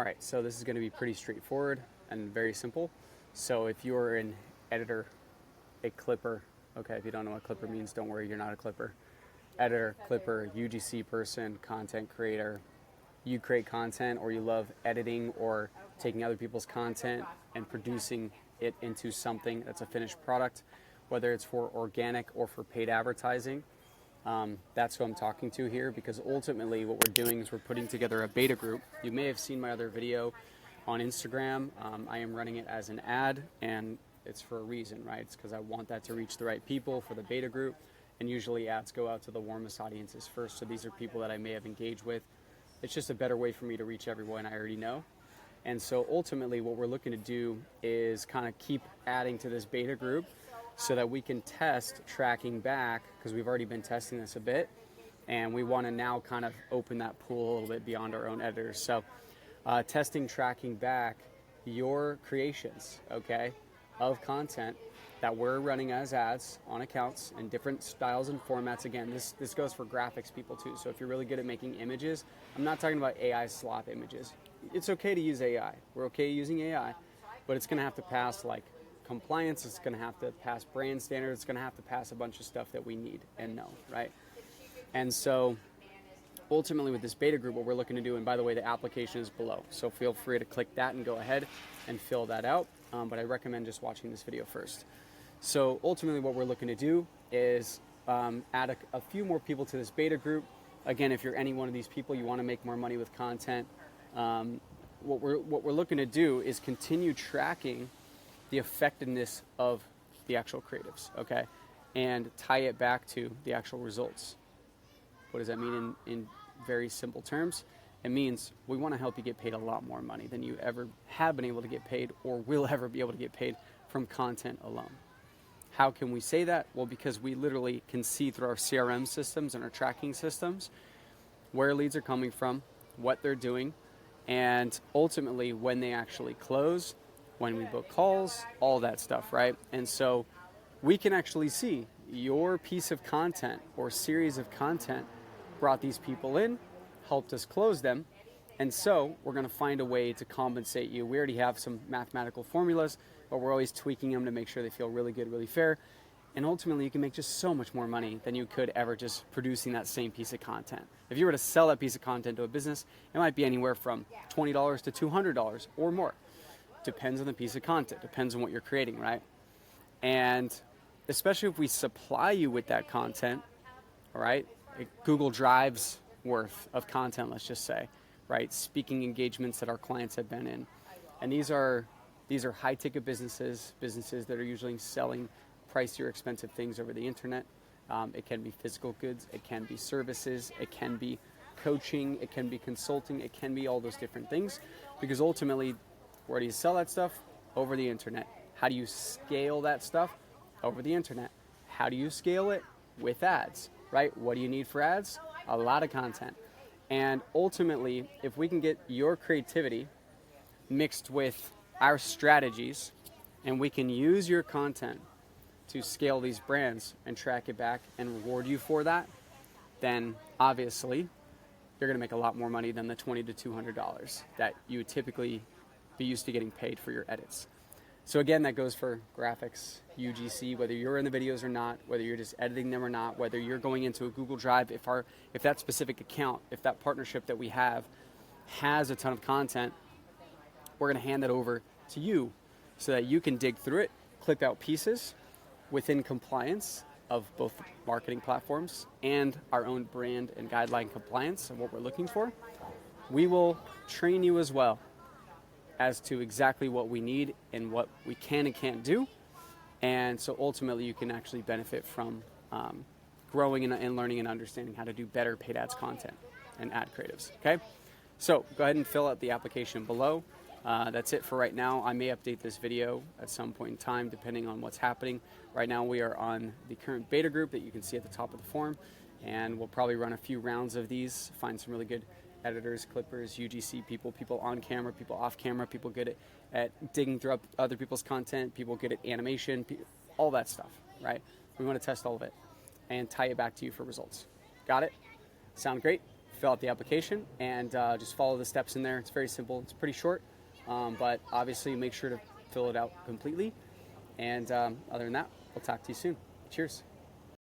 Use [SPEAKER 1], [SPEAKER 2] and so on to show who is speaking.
[SPEAKER 1] All right, so this is going to be pretty straightforward and very simple. So if you're an editor, a clipper, okay, if you don't know what clipper means, don't worry, you're not a clipper. Editor, clipper, UGC person, content creator, you create content or you love editing or taking other people's content and producing it into something that's a finished product, whether it's for organic or for paid advertising. That's who I'm talking to here, because ultimately what we're doing is we're putting together a beta group. You may have seen my other video on Instagram. I am running it as an ad, and it's for a reason, right? It's because I want that to reach the right people for the beta group, and usually ads go out to the warmest audiences first. So these are people that I may have engaged with. It's just a better way for me to reach everyone I already know. And so ultimately what we're looking to do is kind of keep adding to this beta group so that we can test tracking back, because we've already been testing this a bit, and we want to now kind of open that pool a little bit beyond our own editors. So testing, tracking back your creations, okay, of content that we're running as ads on accounts in different styles and formats. Again, this goes for graphics people too. So if you're really good at making images, I'm not talking about AI slop images. It's okay to use AI. We're okay using AI, but it's going to have to pass like compliance. It's going to have to pass brand standards. It's going to have to pass a bunch of stuff that we need and know, right? And so ultimately with this beta group, what we're looking to do, and by the way, the application is below, so feel free to click that and go ahead and fill that out. But I recommend just watching this video first. So ultimately what we're looking to do is add a few more people to this beta group. Again, if you're any one of these people, you want to make more money with content, what we're looking to do is continue tracking the effectiveness of the actual creatives, okay? And tie it back to the actual results. What does that mean in very simple terms? It means we want to help you get paid a lot more money than you ever have been able to get paid or will ever be able to get paid from content alone. How can we say that? Well, because we literally can see through our CRM systems and our tracking systems where leads are coming from, what they're doing, and ultimately when they actually close, when we book calls, all that stuff, right? And so we can actually see your piece of content or series of content brought these people in, helped us close them, and so we're going to find a way to compensate you. We already have some mathematical formulas, but we're always tweaking them to make sure they feel really good, really fair. And ultimately, you can make just so much more money than you could ever just producing that same piece of content. If you were to sell that piece of content to a business, it might be anywhere from $20 to $200 or more. Depends on the piece of content, depends on what you're creating, right? And especially if we supply you with that content, all right, Google Drive's worth of content, let's just say, right? Speaking engagements that our clients have been in. And these are high-ticket businesses that are usually selling pricier, expensive things over the internet. It can be physical goods, it can be services, it can be coaching, it can be consulting, it can be all those different things, because ultimately, where do you sell that stuff? Over the internet. How do you scale that stuff? Over the internet. How do you scale it? With ads, right? What do you need for ads? A lot of content. And ultimately, if we can get your creativity mixed with our strategies, and we can use your content to scale these brands and track it back and reward you for that, then obviously you're going to make a lot more money than the $20 to $200 that you would typically be used to getting paid for your edits. So again, that goes for graphics, UGC, whether you're in the videos or not, whether you're just editing them or not, whether you're going into a Google Drive, if that specific account, if that partnership that we have has a ton of content, we're going to hand that over to you so that you can dig through it, clip out pieces within compliance of both marketing platforms and our own brand and guideline compliance of what we're looking for. We will train you as well as to exactly what we need and what we can and can't do. And so ultimately you can actually benefit from growing and learning and understanding how to do better paid ads content and ad creatives, okay? So go ahead and fill out the application below. That's it for right now. I may update this video at some point in time depending on what's happening. Right now we are on the current beta group that you can see at the top of the form, and we'll probably run a few rounds of these, find some really good editors, clippers, UGC people on camera, people off camera, people good at digging through other people's content, people good at animation, all that stuff, right? We want to test all of it and tie it back to you for results. Got it? Sound great? fill out the application and just follow the steps in there. It's very simple. It's pretty short, but obviously make sure to fill it out completely. And other than that, we'll talk to you soon. Cheers.